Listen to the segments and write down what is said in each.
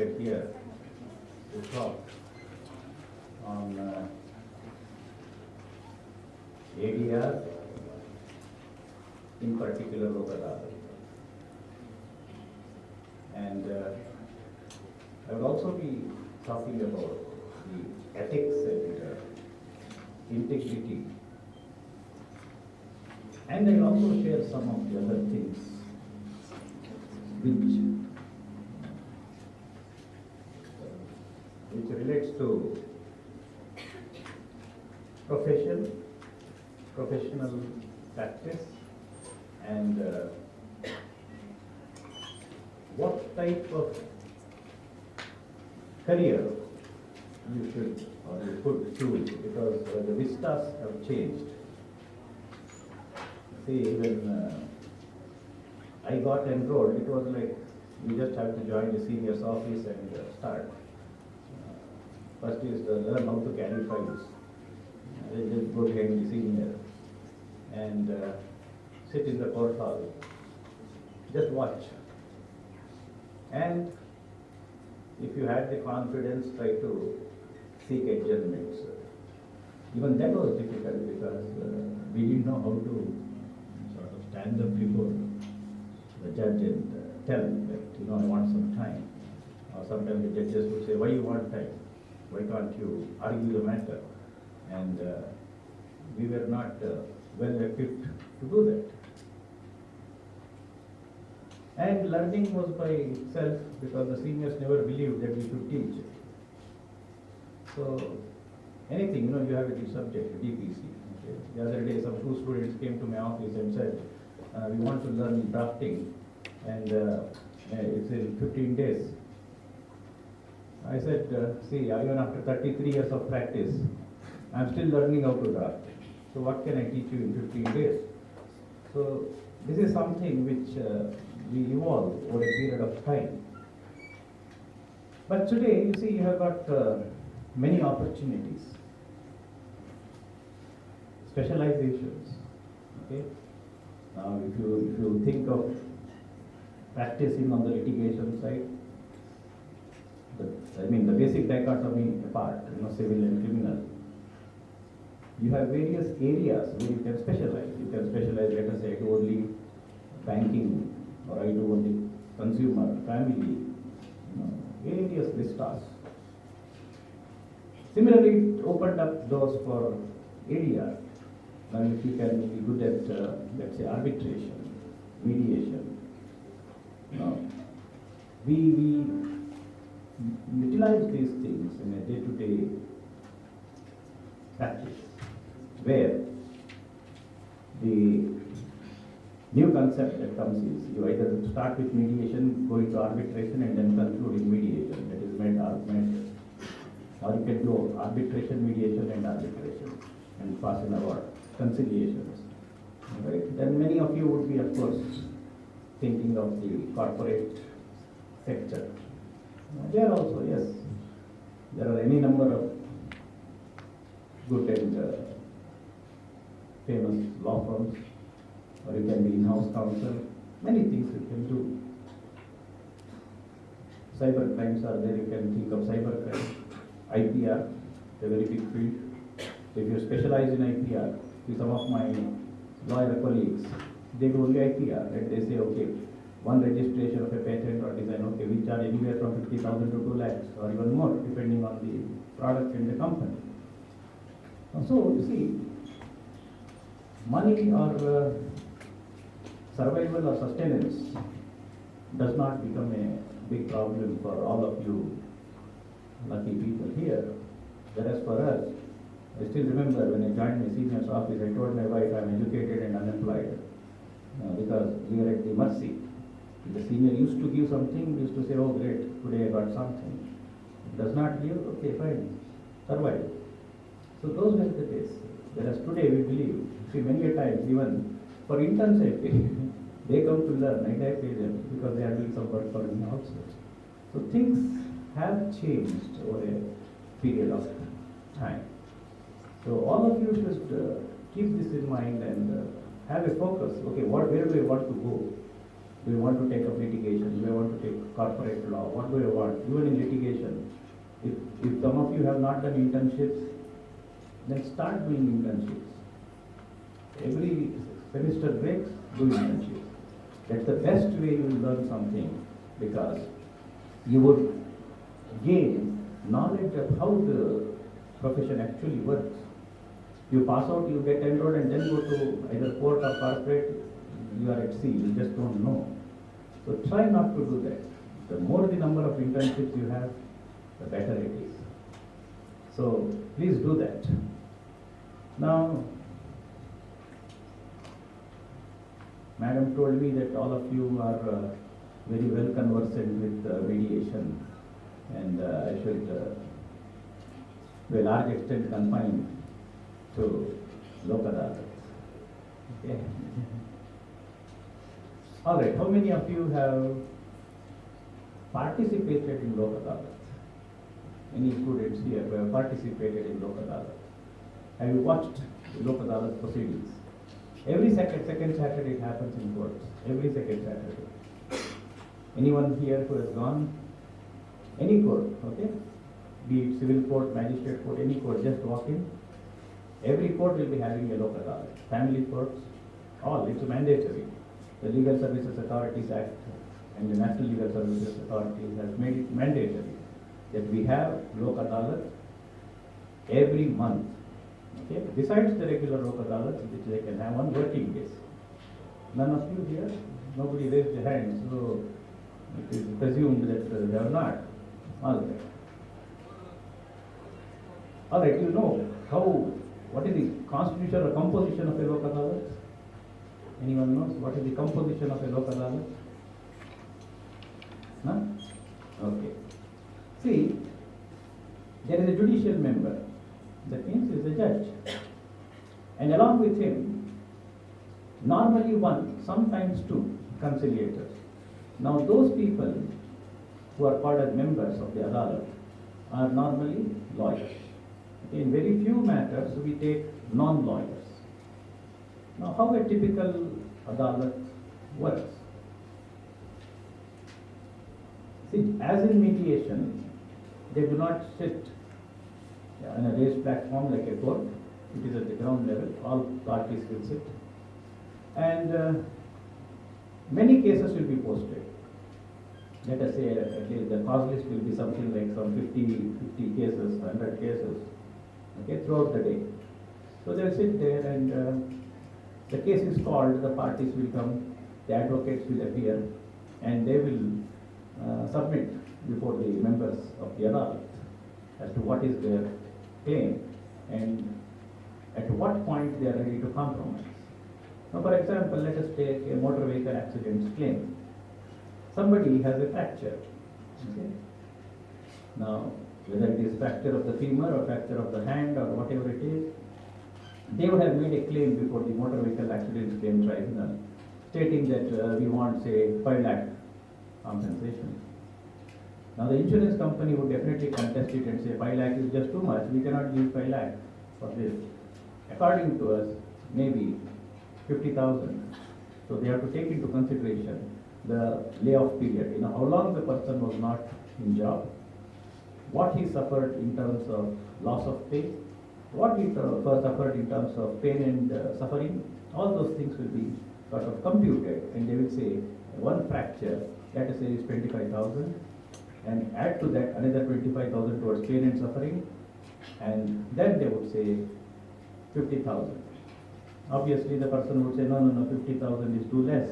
invited here to talk on ADR, in particular Lok Adalat. And I would also be talking about the ethics and integrity. And I'll also share some of the other things which relates to professional practice, and what type of career you should or you could choose, because the vistas have changed. See, when I got enrolled, it was like you just have to join the senior's office and start. First is learn how to carry files. Then just go behind the senior and sit in the court hall. Just watch. And if you had the confidence, try to seek adjournments. Even that was difficult because we didn't know how to sort of stand up before the judge and tell that, I want some time. Or sometimes the judges would say, why you want time? Why can't you argue the matter? And we were not well equipped to do that. And learning was by itself, because the seniors never believed that we should teach. So anything, you have a subject, DPC. Okay. The other day, some 2 students came to my office and said, we want to learn drafting, and it's in 15 days. I said, see, even after 33 years of practice, I'm still learning how to draft. So what can I teach you in 15 days? So this is something which we evolve over a period of time. But today, you see, you have got many opportunities. Specializations. Okay. Now, if you think of practicing on the litigation side, the basic dichotomy apart, civil and criminal. You have various areas where you can specialize. You can specialize, let us say, I do only banking, or I do only consumer, family, various vistas. Similarly, it opened up doors for ADR. Now, if you can be good at, let's say, arbitration, mediation, we utilize these things in a day-to-day practice, where the new concept that comes is you either start with mediation, go into arbitration, and then conclude in mediation. That is med. Or you can do arbitration, mediation, and pass in award, conciliations. Right? Then many of you would be, of course, thinking of the corporate sector. There also, yes, there are any number of good and famous law firms, or you can be in-house counsel, many things you can do. Cyber crimes are there, you can think of cyber crime. IPR, a very big field. If you specialize in IPR, see some of my lawyer colleagues, they do only IPR, and they say, okay, one registration of a patent or design, okay, we charge anywhere from 50,000 to 2 lakhs or even more, depending on the product and the company. So, you see, money or survival or sustenance does not become a big problem for all of you lucky people here. Whereas for us, I still remember when I joined my senior's office, I told my wife I'm educated and unemployed because we are at the mercy. If the senior used to give something, used to say, oh great, today I got something. Does not give, okay, fine, survive. So those were the days. Whereas today we believe, see, many a times even for interns I pay, they come to learn and I pay them because they are doing some work for me also. So things have changed over a period of time. So all of you should keep this in mind and have a focus. Okay, where do I want to go? Do you want to take up litigation? Do you want to take corporate law? What do you want? Even in litigation, if some of you have not done internships, then start doing internships. Every semester breaks, do internships. That's the best way you will learn something, because you would gain knowledge of how the profession actually works. You pass out, you get enrolled, and then go to either court or corporate, you are at sea, you just don't know. So try not to do that. The more the number of internships you have, the better it is. So please do that. Now, Madam told me that all of you are very well conversant with mediation, and I should, to a large extent, confine to Lok Adalat. Okay. All right. How many of you have participated in Lok Adalat? Any students here who have participated in Lok Adalat? Have you watched the Lok Adalat proceedings? Every second Saturday it happens in courts. Every second Saturday. Anyone here who has gone? Any court, okay? Be it civil court, magistrate court, any court, just walk in. Every court will be having a Lok Adalat. Family courts, all, it's mandatory. The Legal Services Authorities Act and the National Legal Services Authority has made it mandatory that we have Lok Adalat every month. Okay? Besides the regular Lok Adalat, which they can have on working days. None of you here? Nobody raised their hands, so it is presumed that they are not. All right. All right, you know what is the constitution or composition of a Lok Adalat? Anyone knows what is the composition of a Lok Adalat? No? Okay. See, there is a judicial member. That means he is a judge. And along with him, normally one, sometimes two, conciliators. Now those people who are called as members of the Adalat are normally lawyers. Okay, in very few matters we take non-lawyers. Now how a typical Adalat works? See, as in mediation, they do not sit on a raised platform like a court. It is at the ground level. All parties will sit. And many cases will be posted. Let us say at least the cause list will be something like some 50 cases, 100 cases, okay, throughout the day. So they will sit there, and the case is called, the parties will come, the advocates will appear, and they will submit before the members of the Adalat as to what is their claim and at what point they are ready to compromise. Now, for example, let us take a motor vehicle accident claim. Somebody has a fracture. Okay? Now, whether it is fracture of the femur or fracture of the hand or whatever it is, they would have made a claim before the motor vehicle accident claim tribunal, stating that we want, say, 5 lakh compensation. Now the insurance company would definitely contest it and say 5 lakh is just too much, we cannot give 5 lakh for this. According to us, maybe 50,000. So they have to take into consideration the layoff period, how long the person was not in job, what he suffered in terms of loss of pay, what he suffered in terms of pain and suffering. All those things will be sort of computed, and they will say one fracture, let us say, is 25,000, and add to that another 25,000 towards pain and suffering, and then they would say 50,000. Obviously the person would say, no, 50,000 is too less.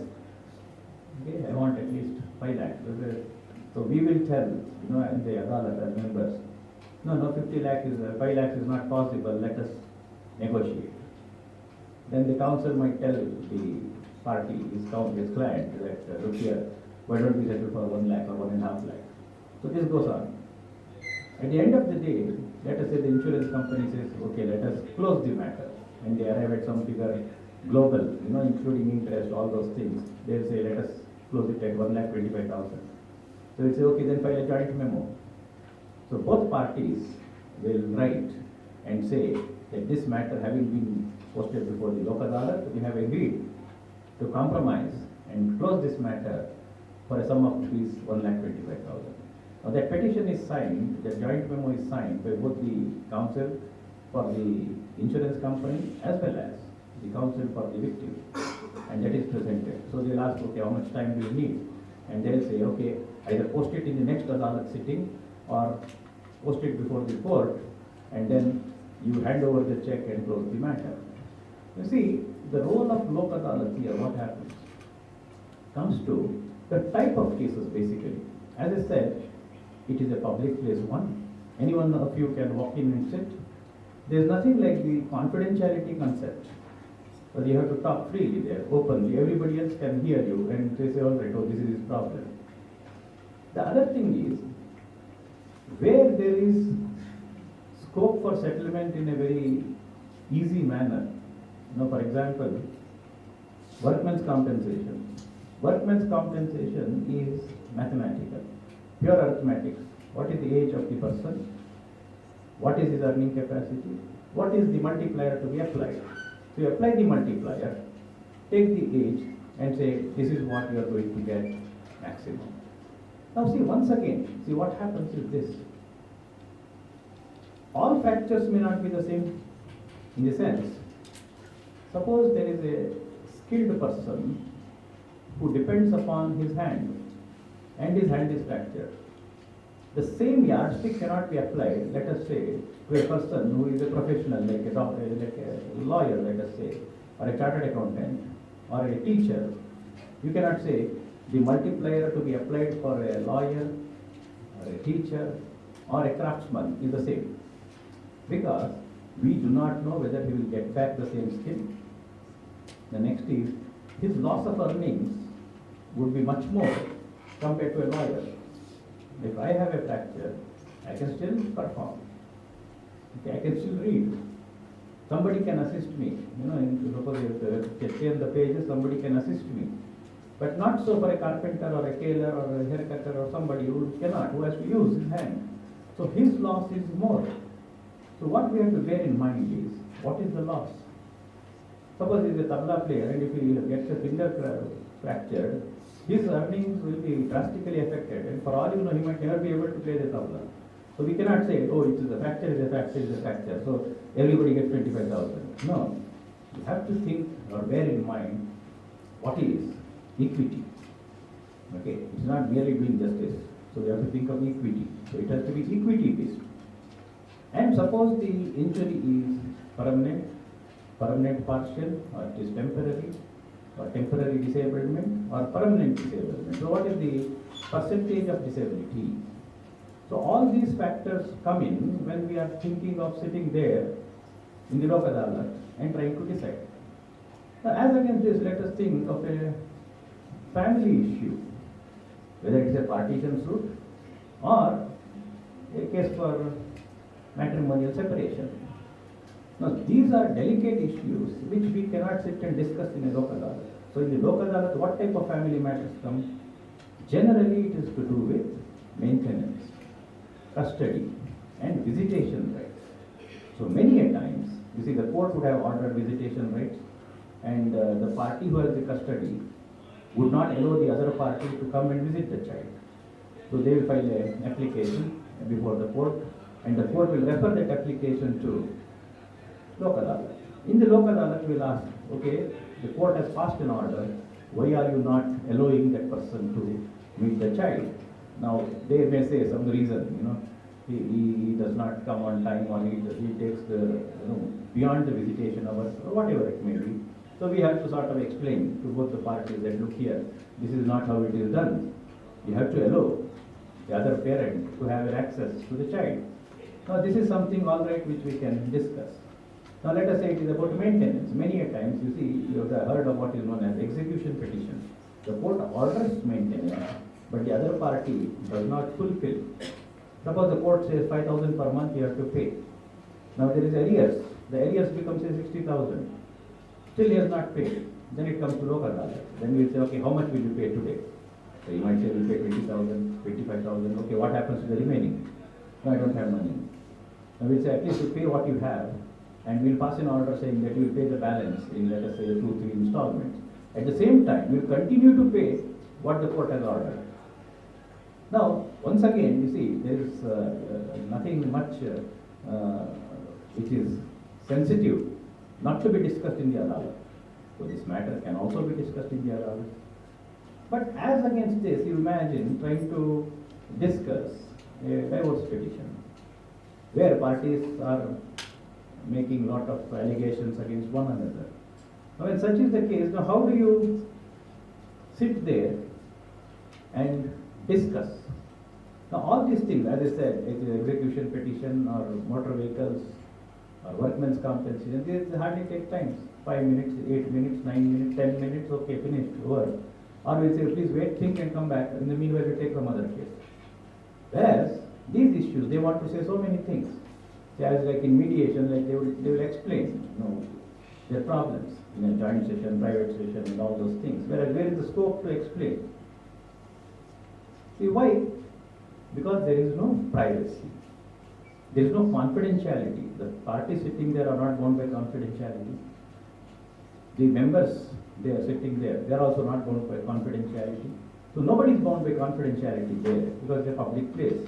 Okay, I want at least 5 lakhs. So we will tell, in the Adalat as members, no, 50 lakh is, 5 lakhs is not possible, let us negotiate. Then the counsel might tell the party, his client, that look here, why don't we settle for 1 lakh or 1.5 lakh? So this goes on. At the end of the day, let us say the insurance company says, okay, let us close the matter. And they arrive at some figure global, including interest, all those things. They'll say, let us close it at 1,25,000. So we say, okay, then file a joint memo. So both parties will write and say that this matter having been posted before the Lok Adalat, we have agreed to compromise and close this matter for a sum of rupees 1,25,000. Now that petition is signed, the joint memo is signed by both the counsel for the insurance company as well as the counsel for the victim, and that is presented. So they'll ask, okay, how much time do you need? And they'll say, okay, either post it in the next Adalat sitting or post it before the court, and then you hand over the check and close the matter. You see, the role of Lok Adalat here, what happens? Comes to the type of cases basically. As I said, it is a public place one. Any one of you can walk in and sit. There is nothing like the confidentiality concept. But you have to talk freely there, openly. Everybody else can hear you and they say, all right, oh, this is his problem. The other thing is, where there is scope for settlement in a very easy manner. For example, workman's compensation. Workman's compensation is mathematical, pure arithmetic. What is the age of the person? What is his earning capacity? What is the multiplier to be applied? So you apply the multiplier, take the age and say, this is what you are going to get maximum. Now see, once again, see what happens is this. All fractures may not be the same in the sense. Suppose there is a skilled person who depends upon his hand and his hand is fractured. The same yardstick cannot be applied, let us say, to a person who is a professional, like a doctor, like a lawyer, let us say, or a chartered accountant, or a teacher. You cannot say the multiplier to be applied for a lawyer, or a teacher, or a craftsman is the same. Because we do not know whether he will get back the same skill. The next is, his loss of earnings would be much more compared to a lawyer. If I have a fracture, I can still perform. Okay, I can still read. Somebody can assist me. Suppose you turn the pages, somebody can assist me. But not so for a carpenter or a tailor or a hair cutter or somebody who cannot, who has to use his hand. So his loss is more. So what we have to bear in mind is, what is the loss? Suppose he is a tabla player and if he gets a finger fractured, his earnings will be drastically affected, and for all you know, he might never be able to play the tabla. So we cannot say, oh, it is a fracture, it is a fracture, it is a fracture, so everybody gets 25,000. No, you have to think or bear in mind what is equity. Okay, it's not merely doing justice. So we have to think of equity. So it has to be equity based. And suppose the injury is permanent partial, or it is temporary, or temporary disablement, or permanent disablement. So what is the percentage of disability? So all these factors come in when we are thinking of sitting there in the Lok Adalat and trying to decide. Now as against this, let us think of a family issue, whether it is a partition suit or a case for matrimonial separation. Now these are delicate issues which we cannot sit and discuss in a Lok Adalat. So in the Lok Adalat, what type of family matters come? Generally it is to do with maintenance, custody and visitation rights. So many a times, you see, the court would have ordered visitation rights, and the party who has the custody would not allow the other party to come and visit the child. So they will file an application before the court, and the court will refer that application to Lok Adalat. In the Lok Adalat, we will ask, okay, the court has passed an order, why are you not allowing that person to meet the child? Now, they may say some reason, he does not come on time, or he takes the, beyond the visitation hours, or whatever it may be. So we have to sort of explain to both the parties that, look here, this is not how it is done. You have to allow the other parent to have access to the child. Now this is something, all right, which we can discuss. Now let us say it is about maintenance. Many a times, you see, you have heard of what is known as execution petition. The court orders maintenance, but the other party does not fulfill. Suppose the court says 5,000 per month you have to pay. Now there is arrears. The arrears becomes 60,000. Still he has not paid. Then it comes to Lok Adalat. Then we will say, okay, how much will you pay today? So you might say, we'll pay 20,000, 25,000. Okay, what happens to the remaining? No, I don't have money. Now we'll say, at least you pay what you have, and we'll pass an order saying that you will pay the balance in, let us say, 2-3 installments. At the same time, you continue to pay what the court has ordered. Now, once again, you see, there is nothing much which is sensitive, not to be discussed in the adalat. So this matter can also be discussed in the adalat. But as against this, you imagine trying to discuss a divorce petition, where parties are making lot of allegations against one another. Now, when such is the case, now how do you sit there and discuss? Now, all these things, as I said, execution petition or motor vehicles or workmen's compensation, they hardly take time. 5 minutes, 8 minutes, 9 minutes, 10 minutes, okay, finished, over. Or we'll say, please wait, think and come back. In the meanwhile, we take some other case. Whereas, these issues, they want to say so many things. See, as like in mediation, like they will explain, their problems in a joint session, private session, and all those things. Whereas, where is the scope to explain? See, why? Because there is no privacy. There is no confidentiality. The parties sitting there are not bound by confidentiality. The members, they are sitting there, they are also not bound by confidentiality. So nobody is bound by confidentiality there because it's a public place.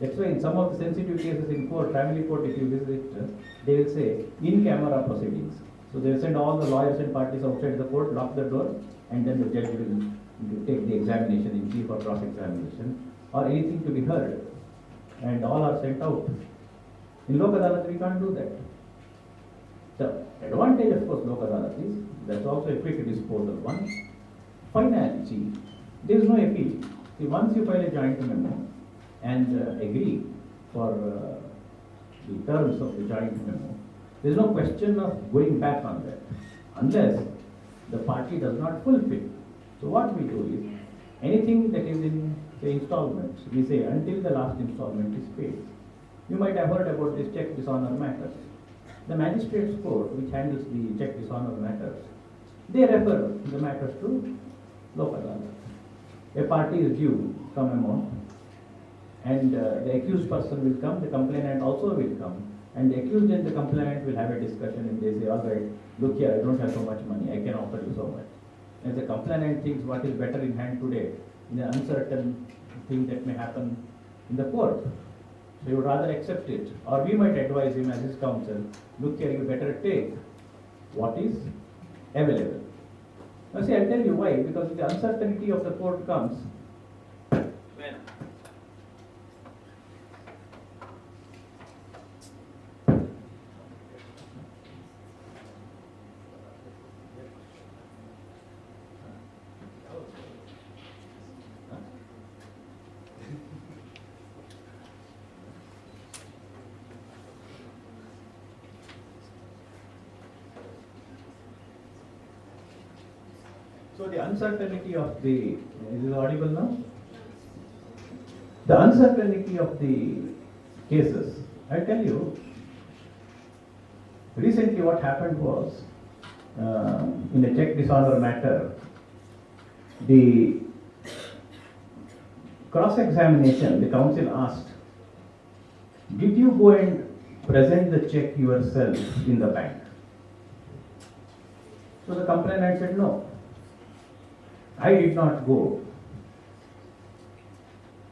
That's why in some of the sensitive cases in court, family court, if you visit, they will say in camera proceedings. So they will send all the lawyers and parties outside the court, lock the door, and then the judge will take the examination in chief or cross-examination or anything to be heard, and all are sent out. In Lok Adalat, we can't do that. The advantage, of course, Lok Adalat is that's also a quick disposal one. Finality, there is no appeal. See, once you file a joint memo and agree for the terms of the joint memo, there is no question of going back on that unless the party does not fulfill. So what we do is anything that is in say installments, we say until the last installment is paid. You might have heard about this check dishonor matters. The magistrates court, which handles the check dishonor matters, they refer the matters to Lok Adalat. A party is due some amount, and the accused person will come, the complainant also will come, and the accused and the complainant will have a discussion, and they say, all right, look here, I don't have so much money, I can offer you so much. And the complainant thinks what is better in hand today, in an uncertain thing that may happen in the court. So he would rather accept it. Or we might advise him as his counsel, look here, you better take what is available. Now see, I'll tell you why. Because the uncertainty of the court comes when so the uncertainty of the, is it audible now? The uncertainty of the cases, I tell you, recently what happened was, in a check dishonor matter, the cross-examination, the counsel asked, did you go and present the check yourself in the bank? So the complainant said, no, I did not go.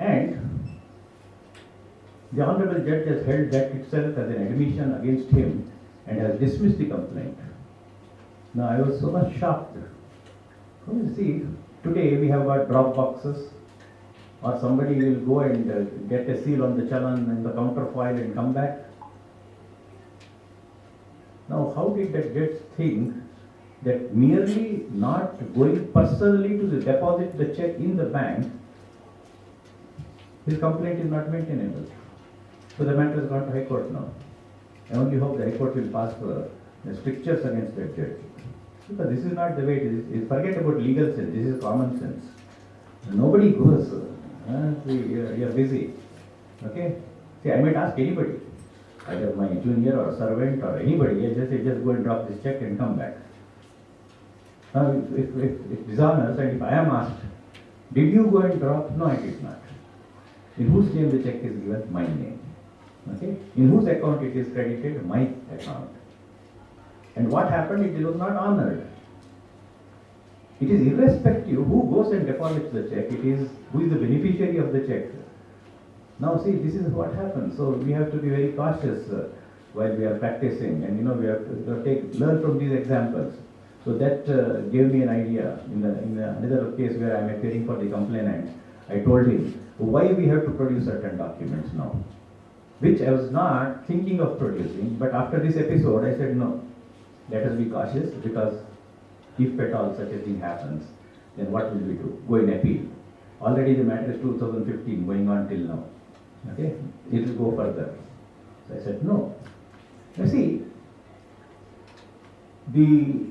And the Honorable Judge has held that itself as an admission against him and has dismissed the complaint. Now I was so much shocked. You see, today we have got drop boxes, or somebody will go and get a seal on the challan and the counterfoil and come back. Now how did that judge think that merely not going personally to deposit the check in the bank, his complaint is not maintainable. So the matter has gone to High Court now. I only hope the High Court will pass strictures against that judge. Because this is not the way it is. Forget about legal sense, this is common sense. Nobody goes, you're busy. Okay? See, I might ask anybody, either my junior or servant or anybody, I just go and drop this check and come back. Now, if dishonest and if I am asked, did you go and drop? No, I did not. In whose name the check is given? My name. Okay? In whose account it is credited? My account. And what happened? It was not honored. It is irrespective who goes and deposits the check, it is who is the beneficiary of the check. Now see, this is what happens. So we have to be very cautious while we are practicing, and we have to learn from these examples. So that gave me an idea. In another case where I am appearing for the complainant, I told him why we have to produce certain documents now, which I was not thinking of producing, but after this episode I said no, let us be cautious, because if at all such a thing happens, then what will we do? Go in appeal. Already the matter is 2015 going on till now. Okay, it will go further. So I said no. You see, the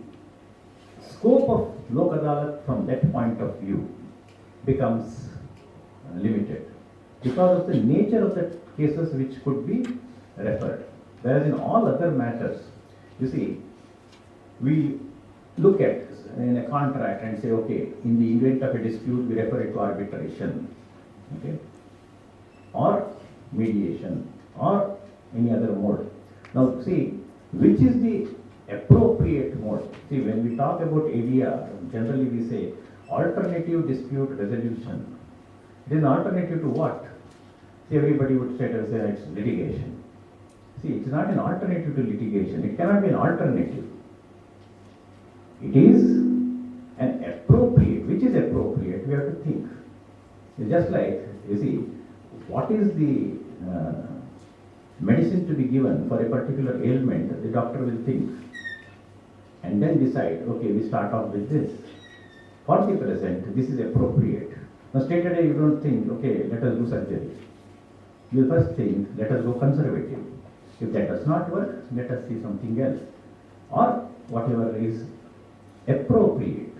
scope of Lok Adalat from that point of view becomes limited because of the nature of the cases which could be referred. Whereas in all other matters, you see, we look at in a contract and say, okay, in the event of a dispute, we refer it to arbitration, okay, or mediation, or any other mode. Now, see, which is the appropriate mode? See, when we talk about ADR, generally we say alternative dispute resolution. It is an alternative to what? See, everybody would say it's litigation. See, it's not an alternative to litigation. It cannot be an alternative. It is an appropriate. Which is appropriate? We have to think. It's just like, you see, what is the medicine to be given for a particular ailment? The doctor will think and then decide, okay, we start off with this. For the present, this is appropriate. Now, straight away you don't think, okay, let us do surgery. You first think, let us go conservative. If that does not work, let us see something else. Or whatever is appropriate.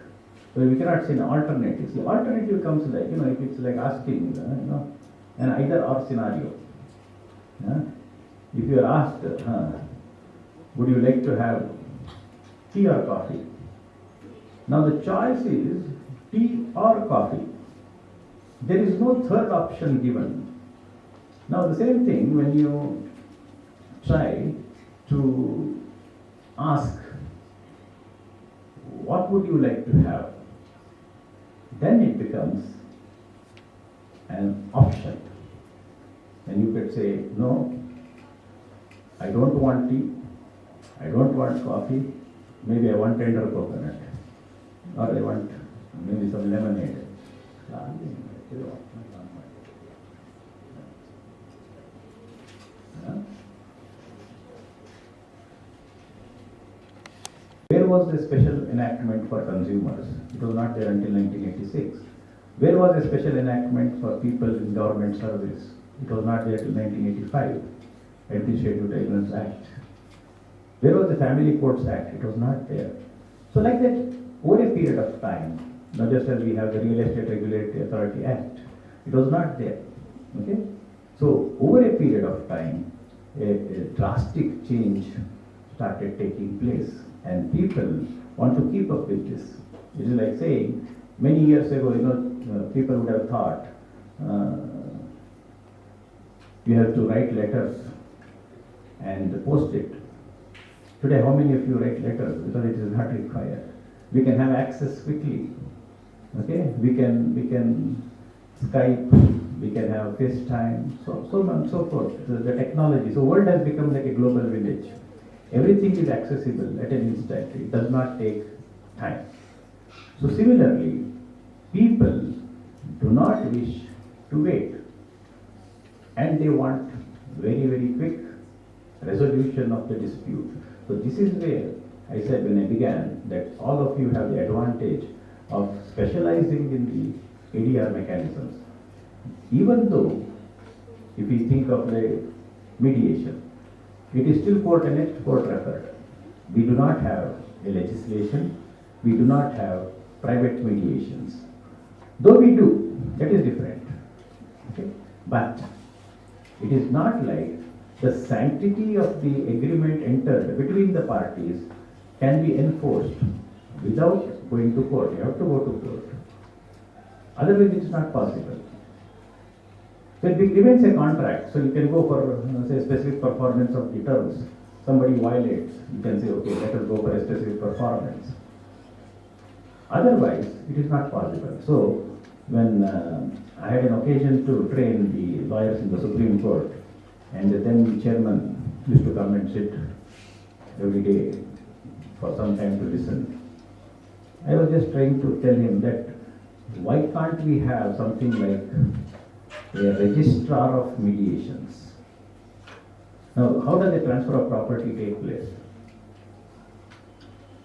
So we cannot say an alternative. See, alternative comes like, if it's like asking, an either or scenario. If you are asked, would you like to have tea or coffee? Now the choice is tea or coffee. There is no third option given. Now the same thing when you try to ask, what would you like to have? Then it becomes an option. And you could say, no, I don't want tea, I don't want coffee, maybe I want tender coconut, or I want maybe some lemonade. Where was the special enactment for consumers? It was not there until 1986. Where was the special enactment for people in government service? It was not there till 1985. Administrative Tribunals Act. Where was the Family Courts Act? It was not there. So like that, over a period of time, not just as we have the Real Estate Regulatory Authority Act, it was not there. Okay? So over a period of time, a drastic change started taking place, and people want to keep up with this. It is like saying, many years ago, people would have thought, you have to write letters and post it. Today, how many of you write letters? Because it is not required. We can have access quickly. Okay, we can Skype, we can have FaceTime, so on and so forth. The technology. So world has become like a global village. Everything is accessible at an instant. It does not take time. So similarly, people do not wish to wait, and they want very, very quick resolution of the dispute. So this is where I said when I began that all of you have the advantage of specializing in the ADR mechanisms. Even though, if we think of the mediation, it is still court annexed, court referred. We do not have a legislation, we do not have private mediations. Though we do, that is different. Okay? But it is not like the sanctity of the agreement entered between the parties can be enforced without going to court. You have to go to court. Otherwise, it is not possible. So it remains a contract. So you can go for, say, specific performance of the terms. Somebody violates, you can say, okay, let us go for a specific performance. Otherwise, it is not possible. So, when I had an occasion to train the lawyers in the Supreme Court, and then the chairman used to come and sit every day for some time to listen. I was just trying to tell him that why can't we have something like a registrar of mediations? Now, how does the transfer of property take place?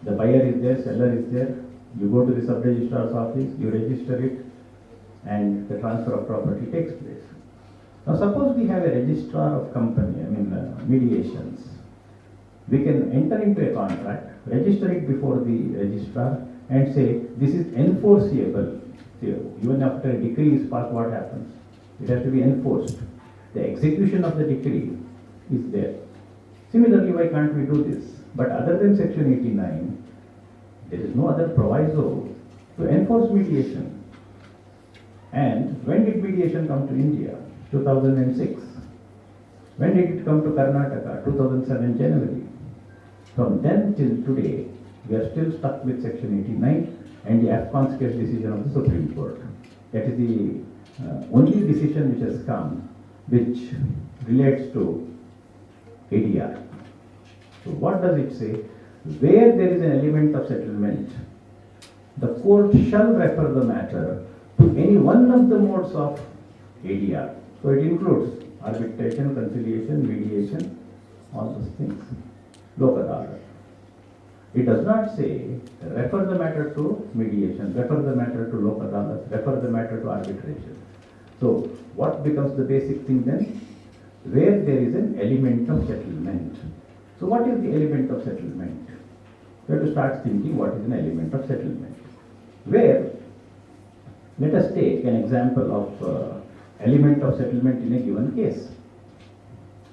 The buyer is there, seller is there, you go to the sub-registrar's office, you register it, and the transfer of property takes place. Now, suppose we have a registrar of company, mediations. We can enter into a contract, register it before the registrar, and say, this is enforceable. Even after a decree is passed, what happens? It has to be enforced. The execution of the decree is there. Similarly, why can't we do this? But other than Section 89, there is no other proviso to enforce mediation. And when did mediation come to India? 2006. When did it come to Karnataka? 2007 January. From then till today, we are still stuck with Section 89 and the Afghan's case decision of the Supreme Court. That is the only decision which has come which relates to ADR. So what does it say? Where there is an element of settlement, the court shall refer the matter to any one of the modes of ADR. So it includes arbitration, conciliation, mediation, all those things. Lok Adalat. It does not say refer the matter to mediation, refer the matter to Lok Adalat, refer the matter to arbitration. So what becomes the basic thing then? Where there is an element of settlement. So what is the element of settlement? We have to start thinking what is an element of settlement. Where, let us take an example of element of settlement in a given case.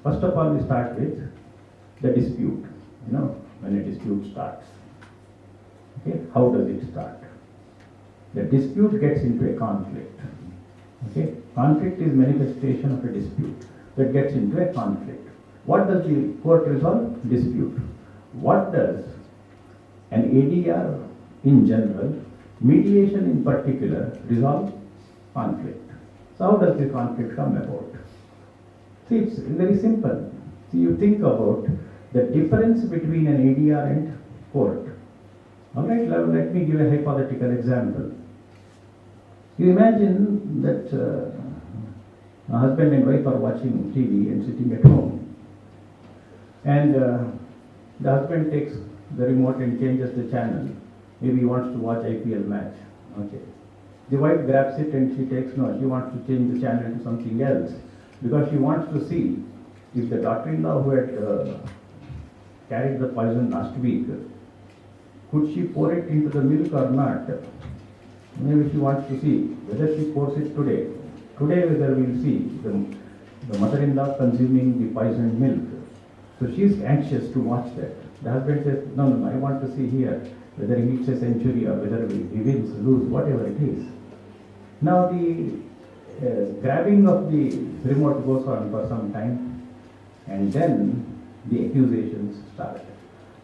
First of all, we start with the dispute. When a dispute starts. Okay, how does it start? The dispute gets into a conflict. Okay, conflict is manifestation of a dispute that gets into a conflict. What does the court resolve? Dispute. What does an ADR in general, mediation in particular, resolve? Conflict. So how does the conflict come about? See, it's very simple. See, you think about the difference between an ADR and court. Alright, let me give a hypothetical example. You imagine that a husband and wife are watching TV and sitting at home. And the husband takes the remote and changes the channel. Maybe he wants to watch IPL match. Okay. The wife grabs it and she takes note. She wants to change the channel to something else because she wants to see if the daughter-in-law who had carried the poison last week, could she pour it into the milk or not? Maybe she wants to see whether she pours it today. Today whether we'll see the mother-in-law consuming the poisoned milk. So she is anxious to watch that. The husband says, no, I want to see here whether he hits a century or whether he wins, lose, whatever it is. Now the grabbing of the remote goes on for some time and then the accusations start.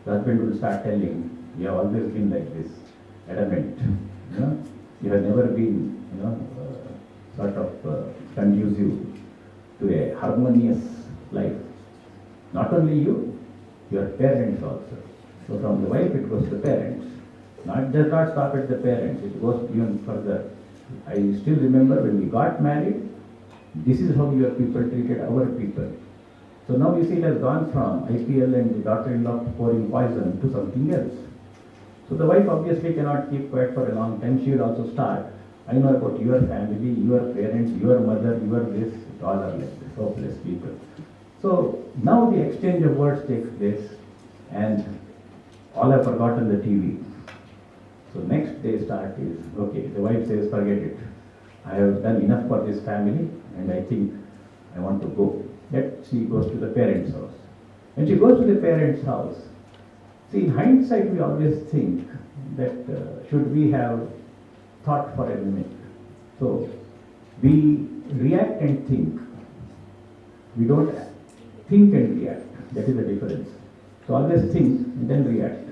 The husband will start telling, you have always been like this, adamant. You have never been, sort of conducive to a harmonious life. Not only you, your parents also. So from the wife it goes to parents. Does not stop at the parents, it goes even further. I still remember when we got married, this is how your people treated our people. So now you see it has gone from IPL and the daughter-in-law pouring poison to something else. So the wife obviously cannot keep quiet for a long time. She will also start. I know about your family, your parents, your mother, your this, all are like this, hopeless people. So now the exchange of words takes place and all have forgotten the TV. So next day start is, okay, the wife says, forget it. I have done enough for this family and I think I want to go. Yet she goes to the parents' house. When she goes to the parents' house, see, in hindsight we always think that should we have thought for a minute. So we react and think. We don't think and react. That is the difference. So always think and then react.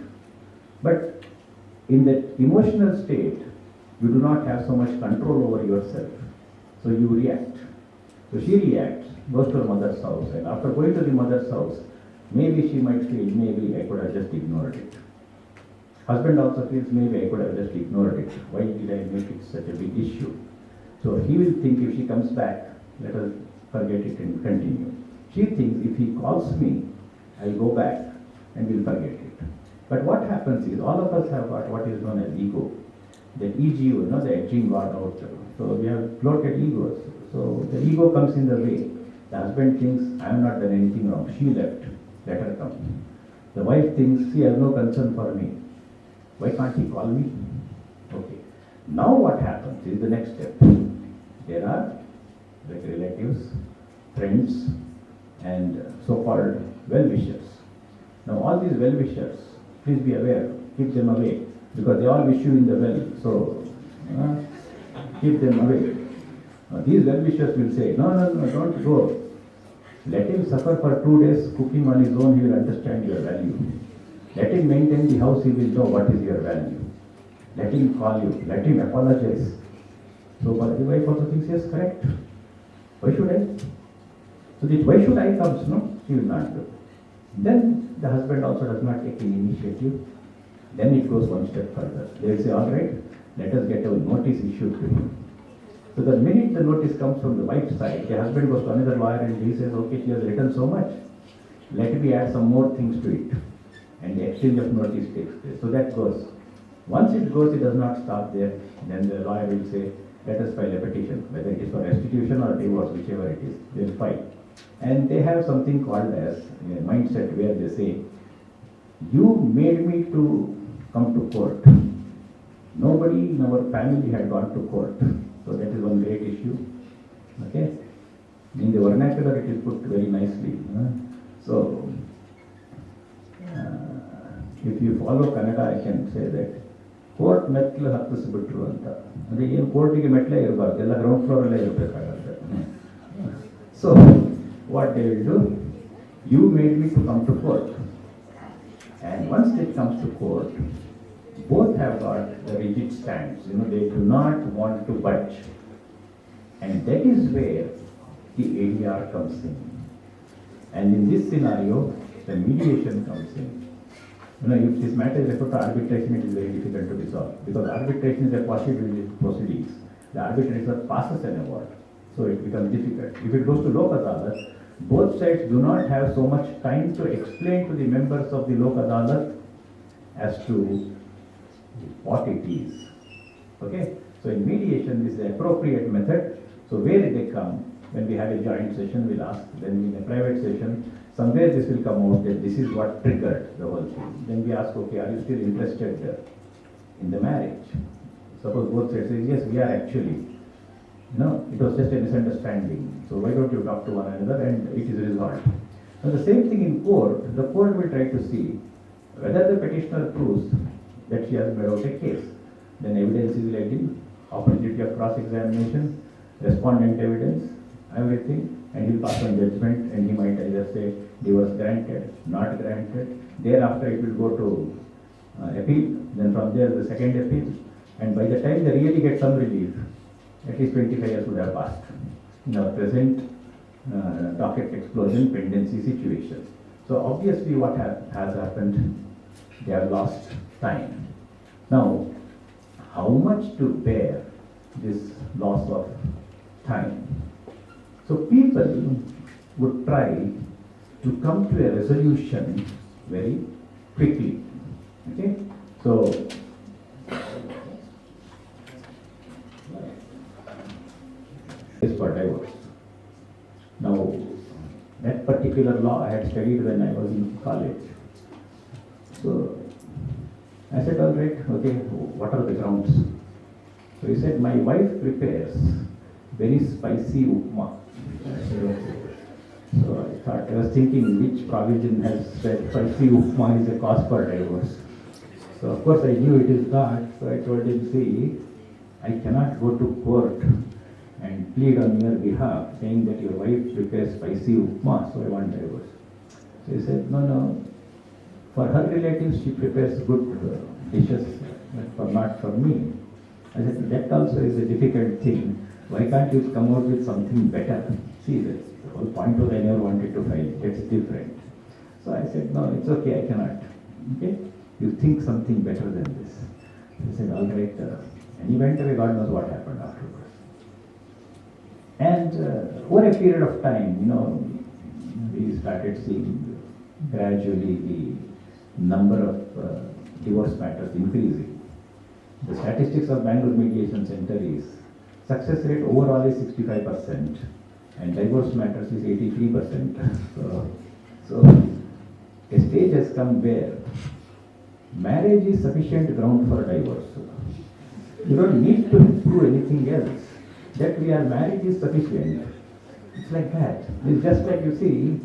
But in that emotional state, you do not have so much control over yourself. So you react. So she reacts, goes to her mother's house, and after going to the mother's house, maybe she might feel, maybe I could have just ignored it. Husband also feels, maybe I could have just ignored it. Why did I make it such a big issue? So he will think, if she comes back, let us forget it and continue. She thinks, if he calls me, I'll go back and we'll forget it. But what happens is, all of us have got what is known as ego. That EGO, the edging God out. So we have bloated egos. So the ego comes in the way. The husband thinks, I have not done anything wrong. She left. Let her come. The wife thinks, she has no concern for me. Why can't he call me? Okay. Now what happens is the next step. There are like relatives, friends, and so-called well-wishers. Now all these well-wishers, please be aware, keep them away, because they all wish you in the well. So keep them away. These well-wishers will say, no, don't go. Let him suffer for 2 days cooking on his own, he will understand your value. Let him maintain the house, he will know what is your value. Let him call you, let him apologize. So but the wife also thinks, yes, correct. Why should I? So this why should I comes, no? She will not do. Then the husband also does not take any initiative. Then it goes one step further. They will say, all right, let us get a notice issued to him. So the minute the notice comes from the wife's side, the husband goes to another lawyer and he says, okay, she has written so much. Let me add some more things to it. And the exchange of notice takes place. So that goes. Once it goes, it does not stop there. Then the lawyer will say, let us file a petition, whether it is for restitution or divorce, whichever it is, they will file. And they have something called as a mindset where they say, you made me to come to court. Nobody in our family had gone to court. So that is one great issue. Okay? In the vernacular it is put very nicely. So, if you follow Kannada, I can say that court ಮೆಟ್ಲು ಹತ್ತಿಸ್ಬಿಟ್ರು ಅಂತ. ಅಂದರೆ ಏನು ಕೋರ್ಟಿಗೆ ಮೆಟ್ಲೇ ಇರಬಾರ್ದು, ಎಲ್ಲ ground ಫ್ಲೋರಲ್ಲೇ ಇರಬೇಕಾಗತ್ತೆ. So what they will do, you made me to come to court. And once it comes to court, both have got the rigid stands. They do not want to budge. And that is where the ADR comes in. And in this scenario, the mediation comes in. If this matter is referred to arbitration, it is very difficult to resolve. Because arbitration is a quasi-judicial proceedings. The arbitrator passes an award. So it becomes difficult. If it goes to Lok Adalat, both sides do not have so much time to explain to the members of the Lok Adalat as to what it is. Okay? So in mediation, this is the appropriate method. So where they come, when we have a joint session, we'll ask. Then in a private session, somewhere this will come out that this is what triggered the whole thing. Then we ask, okay, are you still interested in the marriage? Suppose both sides say, yes, we are actually. It was just a misunderstanding. So why don't you talk to one another and it is resolved. Now the same thing in court. The court will try to see whether the petitioner proves that she has made out a case. Then evidence is led in, opportunity of cross-examination, respondent evidence, everything, and he will pass on judgment, and he might either say divorce granted, not granted. Thereafter it will go to appeal, then from there the second appeal, and by the time they really get some relief, at least 25 years would have passed in our present docket explosion pendency situation. So obviously what has happened, they have lost time. Now, how much to bear this loss of time? So people would try to come to a resolution very quickly. Okay? So is for divorce. Now, that particular law I had studied when I was in college. So I said, all right, okay, what are the grounds? So he said, my wife prepares very spicy upma. So I was thinking which provision has said spicy upma is a cause for divorce. So of course I knew it is not. So I told him, see, I cannot go to court and plead on your behalf saying that your wife prepares spicy upma, so I want divorce. So he said, no, for her relatives she prepares good dishes, but not for me. I said, that also is a difficult thing. Why can't you come out with something better? See, the whole point was I never wanted to file. That's different. So I said, no, it's okay, I cannot. Okay? You think something better than this. He said, all right. And he went away, God knows what happened afterwards. And over a period of time, we started seeing gradually the number of divorce matters increasing. The statistics of Bangalore Mediation Center is success rate overall is 65% and divorce matters is 83%. So a stage has come where marriage is sufficient ground for divorce. You don't need to prove anything else. That we are married is sufficient. It's like that. It's just like you see,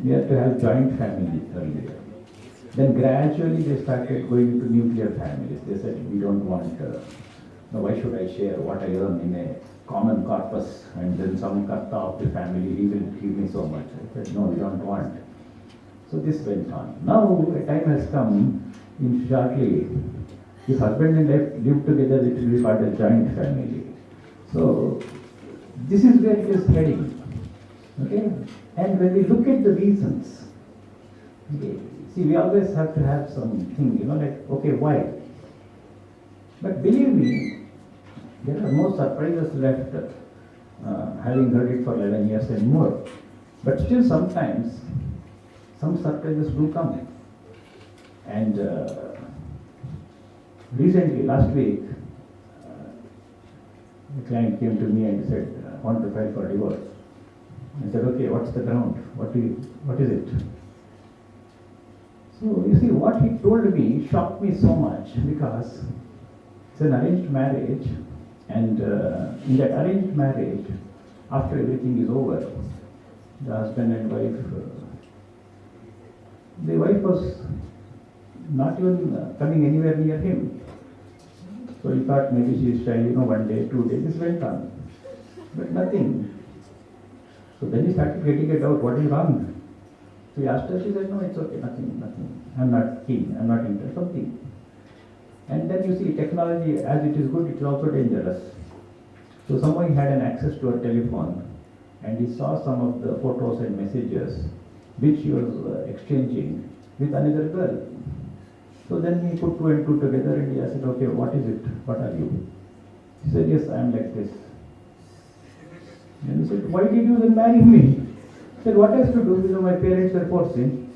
we have to have joint family earlier. Then gradually they started going to nuclear families. They said, we don't want, no, why should I share what I earn in a common corpus and then some karta of the family, he will give me so much. I said, no, we don't want. So this went on. Now a time has come, in shortly, if husband and wife live together, it will be called a joint family. So this is where it is heading. Okay? And when we look at the reasons, okay, see, we always have to have something, like, okay, why? But believe me, there are no surprises left, having heard it for 11 years and more. But still sometimes, some surprises do come. And recently, last week, a client came to me and said, I want to file for divorce. I said, okay, what's the ground? What is it? So you see, what he told me shocked me so much because it's an arranged marriage, and in that arranged marriage, after everything is over, the husband and wife, the wife was not even coming anywhere near him. So he thought maybe she is shy, 1 day, 2 days, this went on. But nothing. So then he started getting it out, what is wrong? So he asked her, she said, no, it's okay, nothing. I'm not keen, I'm not interested, something. And then you see, technology, as it is good, it is also dangerous. So someone had an access to her telephone, and he saw some of the photos and messages which she was exchanging with another girl. So then he put 2 and 2 together and he said, okay, what is it? What are you? He said, yes, I am like this. And he said, why did you then marry me? He said, what has to do? My parents were forcing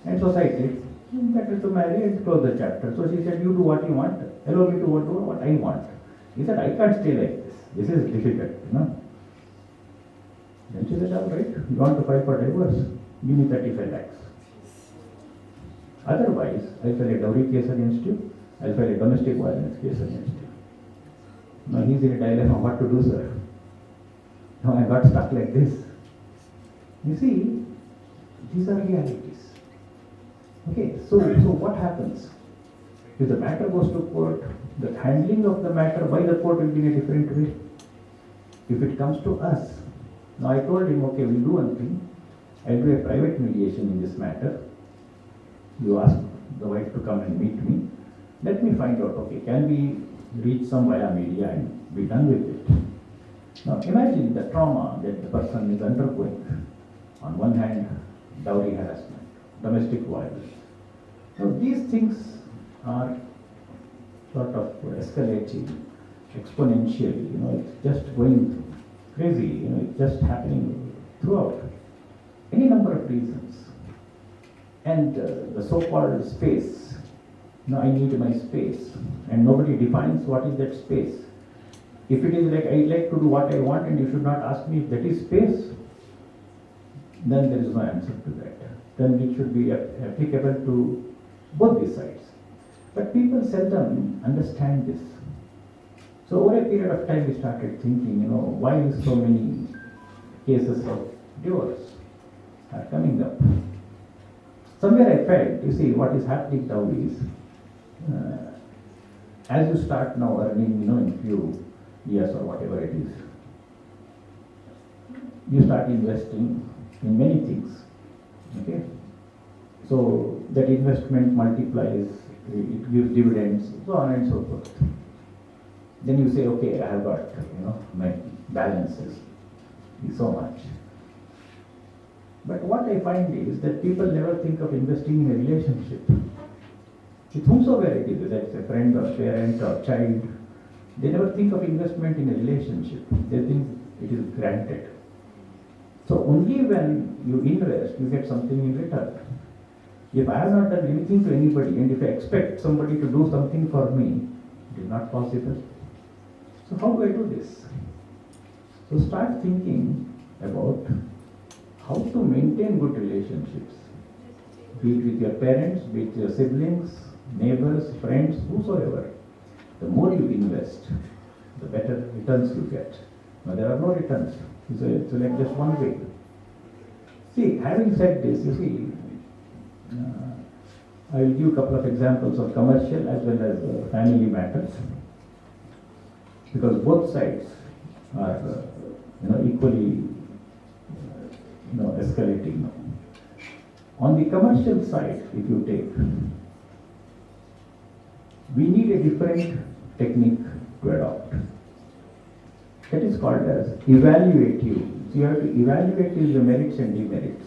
and society. Better to marry and close the chapter. So she said, you do what you want. Allow me to do what I want. He said, I can't stay like this. This is difficult, Then she said, all right, you want to file for divorce? Give me 35 lakhs. Otherwise, I'll file a dowry case against you. I'll file a domestic violence case against you. Now he's in a dilemma, what to do, sir? Now I got stuck like this. You see, these are realities. Okay, so what happens? If the matter goes to court, the handling of the matter by the court will be in a different way. If it comes to us, now I told him, okay, we'll do one thing. I'll do a private mediation in this matter. You ask the wife to come and meet me. Let me find out, okay, can we reach some via media and be done with it? Now imagine the trauma that the person is undergoing. On one hand, dowry harassment, domestic violence. Now these things are sort of escalating exponentially, it's just going crazy, it's just happening throughout. Any number of reasons. And the so-called space, I need my space, and nobody defines what is that space. If it is like, I like to do what I want and you should not ask me if that is space, then there is no answer to that. Then it should be applicable to both these sides. But people seldom understand this. So over a period of time we started thinking, why so many cases of divorce are coming up. Somewhere I felt, you see, what is happening now is, as you start now earning, in few years or whatever it is, you start investing in many things, okay? So that investment multiplies it gives dividends, so on and so forth. Then you say, okay, I have got, my balances is so much. But what I find is that people never think of investing in a relationship. With whomsoever it is, whether it's a friend or parent or child, they never think of investment in a relationship. They think it is granted. So only when you invest, you get something in return. If I have not done anything to anybody, and if I expect somebody to do something for me, it is not possible. So how do I do this? So start thinking about how to maintain good relationships, be it with your parents, be it your siblings, neighbors, friends, whosoever. The more you invest, the better returns you get. Now there are no returns, so it's like just one way. See, having said this, you see, I will give a couple of examples of commercial as well as family matters, because both sides are equally escalating now. On the commercial side, if you take, we need a different technique to adopt. That is called as evaluative. So you have to evaluate the merits and demerits.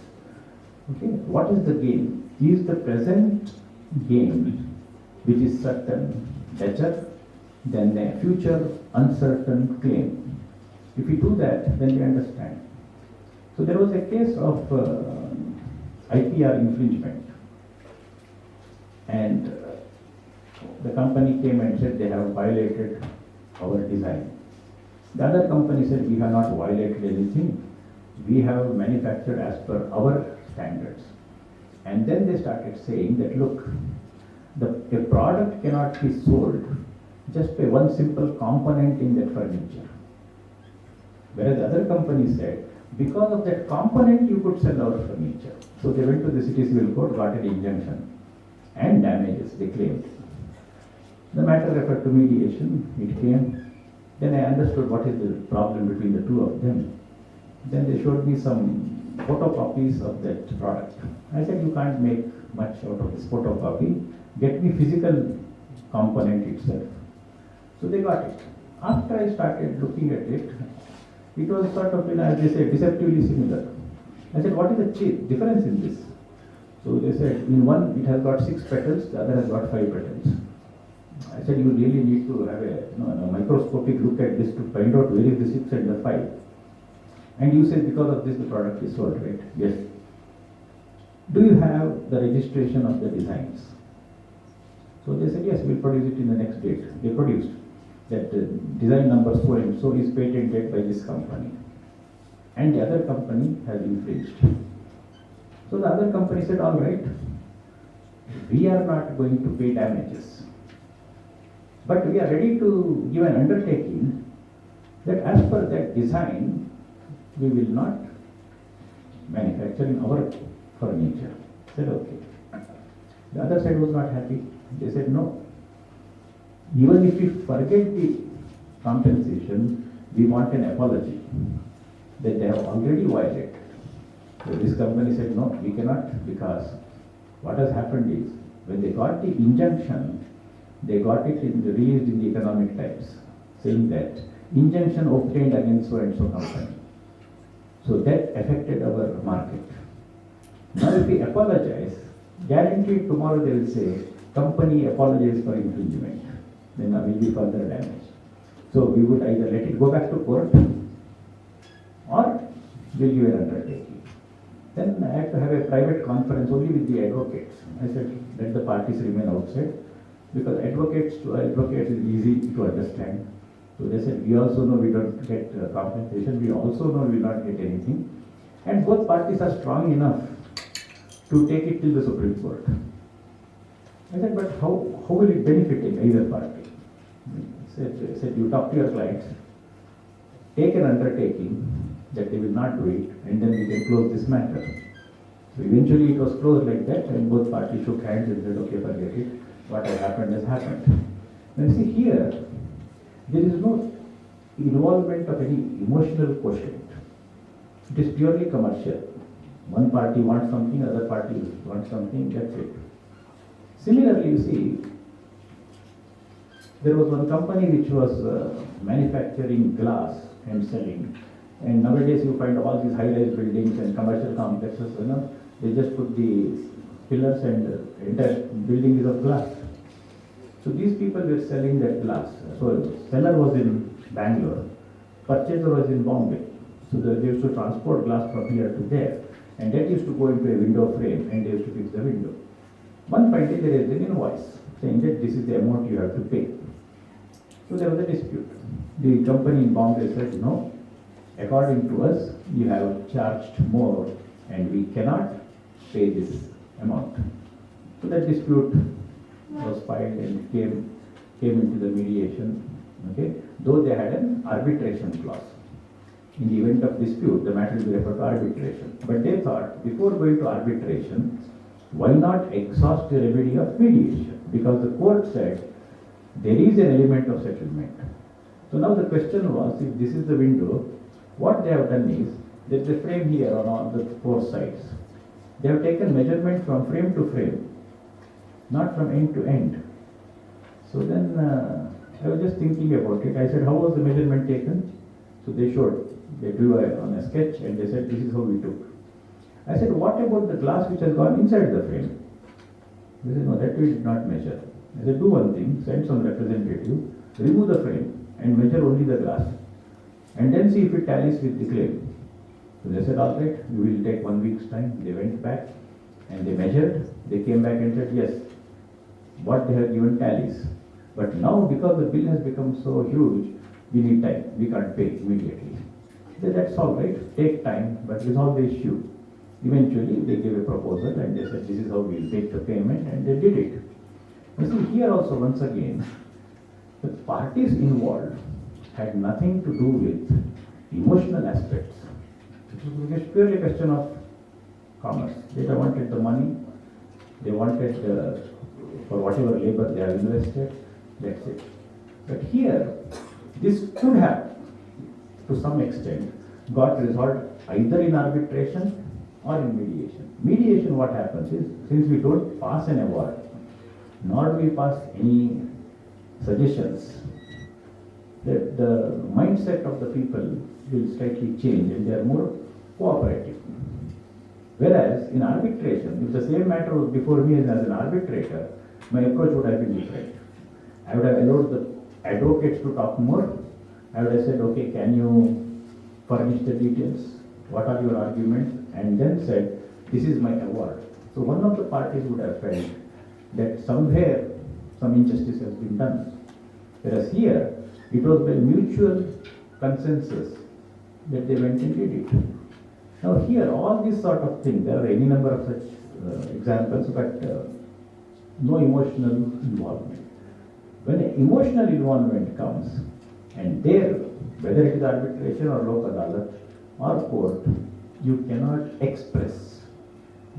Okay, what is the game? Is the present game, which is certain, better than a future uncertain claim? If we do that, then we understand. So there was a case of IPR infringement, and the company came and said they have violated our design. The other company said we have not violated anything. We have manufactured as per our standards. And then they started saying that, look, a product cannot be sold just by one simple component in that furniture. Whereas the other company said, because of that component you could sell our furniture. So they went to the city civil court, got an injunction and damages, they claimed. The matter referred to mediation, it came. Then I understood what is the problem between the two of them. Then they showed me some photocopies of that product. I said, you can't make much out of this photocopy. Get me physical component itself. So they got it. After I started looking at it, it was sort of, as they say, deceptively similar. I said, what is the difference in this? So they said, in one it has got 6 petals, the other has got 5 petals. I said, you really need to have a microscopic look at this to find out where is the 6 and the 5. And you said because of this the product is sold, right? Yes. Do you have the registration of the designs? So they said, yes, we'll produce it in the next date. They produced that design number so and so is patented by this company. And the other company has infringed. So the other company said, all right, we are not going to pay damages. But we are ready to give an undertaking that as per that design, we will not manufacture in our furniture. I said, okay. The other side was not happy. They said, no. Even if we forget the compensation, we want an apology that they have already violated. So this company said, no, we cannot, because what has happened is, when they got the injunction, they got it released in the Economic Times, saying that injunction obtained against so and so company. So that affected our market. Now if we apologize, guaranteed tomorrow they will say, company apologizes for infringement. Then there will be further damage. So we would either let it go back to court or we'll give an undertaking. Then I had to have a private conference only with the advocates. I said, let the parties remain outside, because advocates is easy to understand. So they said, we also know we don't get compensation, we also know we will not get anything. And both parties are strong enough to take it till the Supreme Court. I said, but how will it benefit either party? I said, you talk to your clients, take an undertaking that they will not do it, and then we can close this matter. So eventually it was closed like that, and both parties shook hands and said, okay, forget it. What has happened has happened. Now you see here, there is no involvement of any emotional quotient. It is purely commercial. One party wants something, other party wants something, that's it. Similarly, you see, there was one company which was manufacturing glass and selling. And nowadays you find all these high-rise buildings and commercial complexes, they just put the pillars and entire building is of glass. So these people were selling that glass. So seller was in Bangalore, purchaser was in Bombay. So they used to transport glass from here to there. And that used to go into a window frame and they used to fix the window. One fine day there is an invoice saying that this is the amount you have to pay. So there was a dispute. The company in Bombay said, no, according to us, you have charged more and we cannot pay this amount. So that dispute was filed and came into the mediation, okay? Though they had an arbitration clause. In the event of dispute, the matter will be referred to arbitration. But they thought, before going to arbitration, why not exhaust the remedy of mediation? Because the court said, there is an element of settlement. So now the question was, if this is the window, what they have done is, there is a frame here on all the four sides. They have taken measurement from frame to frame, not from end to end. So then I was just thinking about it. I said, how was the measurement taken? So they showed. They drew on a sketch and they said, this is how we took. I said, what about the glass which has gone inside the frame? They said, no, that we did not measure. I said, do one thing, send some representative, remove the frame and measure only the glass. And then see if it tallies with the claim. So they said, all right, we will take 1 week's time. They went back and they measured. They came back and said, yes, what they have given tallies. But now because the bill has become so huge, we need time. We can't pay immediately. They said, that's all right, take time, but resolve the issue. Eventually, they gave a proposal and they said, this is how we will take the payment, and they did it. You see, here also, once again, the parties involved had nothing to do with emotional aspects. It was purely a question of commerce. They wanted the money, they wanted for whatever labor they have invested, that's it. But here, this could have, to some extent, got resolved either in arbitration or in mediation. Mediation, what happens is, since we don't pass an award, nor do we pass any suggestions, that the mindset of the people will slightly change and they are more cooperative. Whereas in arbitration, if the same matter was before me as an arbitrator, my approach would have been different. I would have allowed the advocates to talk more. I would have said, okay, can you furnish the details? What are your arguments? And then said, this is my award. So one of the parties would have felt that somewhere some injustice has been done. Whereas here, it was by mutual consensus that they went and did it. Now here, all these sort of things, there are any number of such examples, but no emotional involvement. When an emotional involvement comes, and there, whether it is arbitration or Lok Adalat or court, you cannot express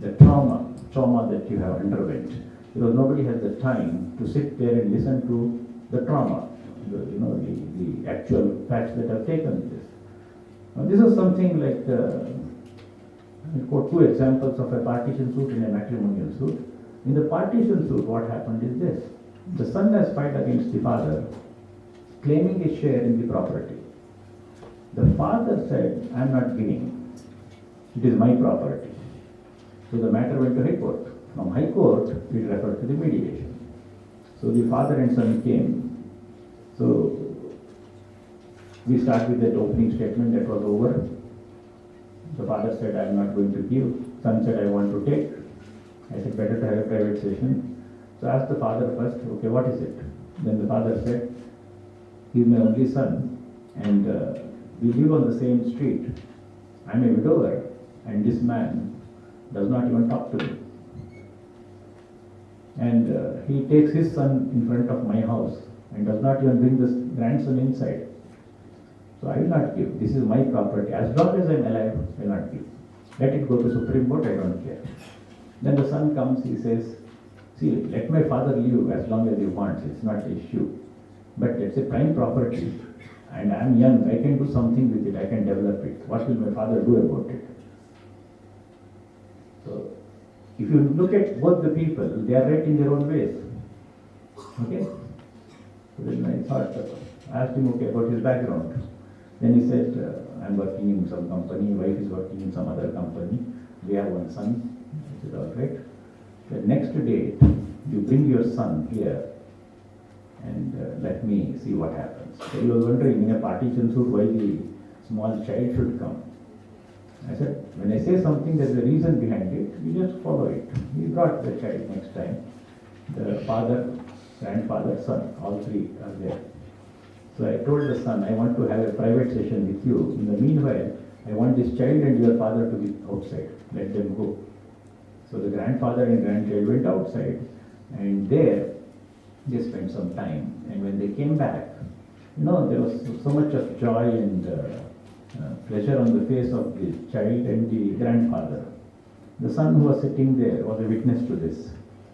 the trauma that you have underwent, because nobody has the time to sit there and listen to the trauma, the actual facts that have taken this. Now, this is something like, I'll quote two examples of a partition suit and a matrimonial suit. In the partition suit, what happened is this. The son has filed against the father, claiming a share in the property. The father said, I am not giving. It is my property. So the matter went to High Court. From High Court, it referred to the mediation. So the father and son came. So we start with that opening statement that was over. The father said, I am not going to give. Son said, I want to take. I said, better to have a private session. So I asked the father first, okay, what is it? Then the father said, he is my only son, and we live on the same street. I am a widower, and this man does not even talk to me. And he takes his son in front of my house and does not even bring this grandson inside. So I will not give. This is my property. As long as I am alive, I will not give. Let it go to Supreme Court, I don't care. Then the son comes, he says, see, let my father live as long as he wants, it's not an issue. But it's a prime property, and I am young, I can do something with it, I can develop it. What will my father do about it? So, if you look at both the people, they are right in their own ways. Okay? So then I thought, I asked him, okay, about his background. Then he said, I'm working in some company, wife is working in some other company, we have one son. I said, all right. The next day, you bring your son here and let me see what happens. So he was wondering, in a partition suit, why the small child should come. I said, when I say something, there's a reason behind it, you just follow it. He brought the child next time. The father, grandfather, son, all three are there. So I told the son, I want to have a private session with you. In the meanwhile, I want this child and your father to be outside. Let them go. So the grandfather and grandchild went outside, and there they spent some time. And when they came back, there was so much of joy and pleasure on the face of the child and the grandfather. The son who was sitting there was a witness to this.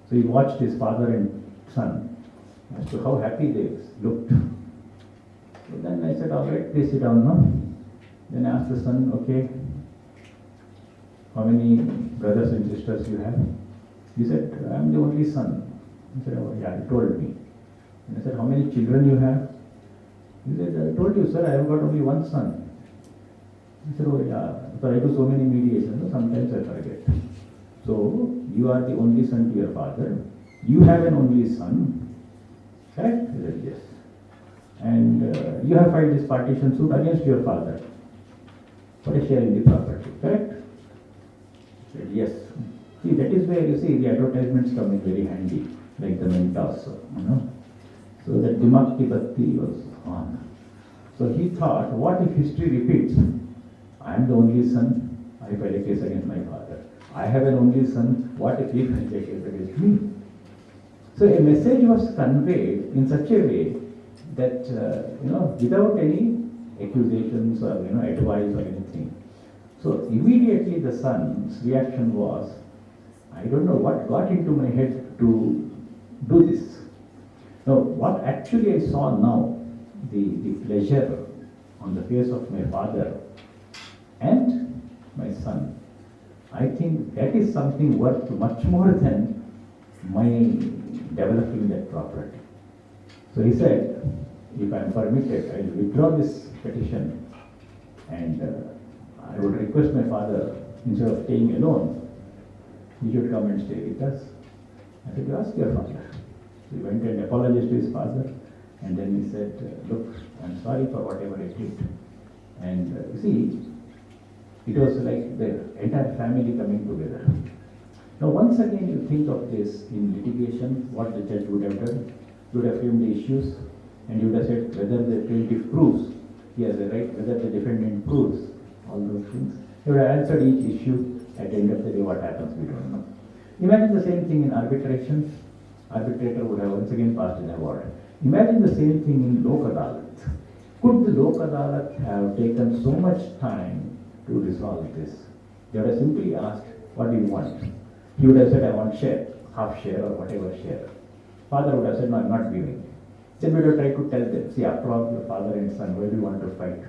So he watched his father and son as to how happy they looked. So then I said, all right, please sit down now. Then I asked the son, okay, how many brothers and sisters you have? He said, I'm the only son. He said, oh yeah, he told me. And I said, how many children you have? He said, I told you, sir, I have got only one son. He said, oh yeah, so I do so many mediations, sometimes I forget. So, you are the only son to your father. You have an only son. Correct? He said, yes. And you have filed this partition suit against your father for a share in the property. Correct? He said, yes. See, that is where you see the advertisements come in very handy, like the Mentos, So that Dimag ki Batti was on. So he thought, what if history repeats? I am the only son, I file a case against my father. I have an only son, what if he files a case against me? So a message was conveyed in such a way that, without any accusations or, advice or anything. So immediately the son's reaction was, I don't know what got into my head to do this. Now, what actually I saw now, the pleasure on the face of my father and my son, I think that is something worth much more than my developing that property. So he said, if I am permitted, I will withdraw this petition and I would request my father, instead of staying alone, he should come and stay with us. I said, you ask your father. So he went and apologized to his father, and then he said, look, I'm sorry for whatever I did. And you see, it was like the entire family coming together. Now once again you think of this in litigation, what the judge would have done. He would have framed the issues, and he would have said whether the plaintiff proves he has a right, whether the defendant proves, all those things. He would have answered each issue. At the end of the day, what happens, we don't know. Imagine the same thing in arbitration. Arbitrator would have once again passed an award. Imagine the same thing in Lok Adalat. Could the Lok Adalat have taken so much time to resolve this? They would have simply asked, what do you want? He would have said, I want share, half share or whatever share. Father would have said, no, I'm not giving. Then we would have tried to tell them, see, after all, your father and son, why do you want to fight?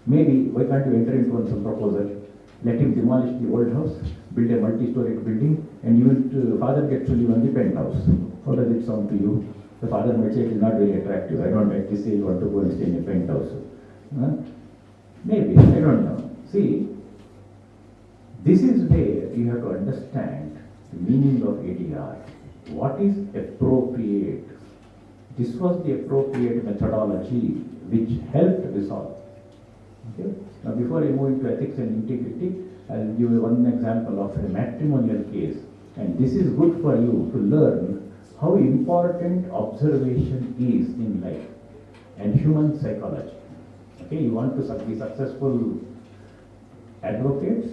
Maybe, why can't you enter into some proposal? Let him demolish the old house, build a multi-storied building, and you father gets to live on the penthouse. How does it sound to you? The father might say it is not very attractive. I don't like to say you want to go and stay in a penthouse. Maybe, I don't know. See, this is where you have to understand the meaning of ADR. What is appropriate? This was the appropriate methodology which helped resolve. Okay? Now before I move into ethics and integrity, I will give you one example of a matrimonial case. And this is good for you to learn how important observation is in life and human psychology. Okay, you want to be successful advocates,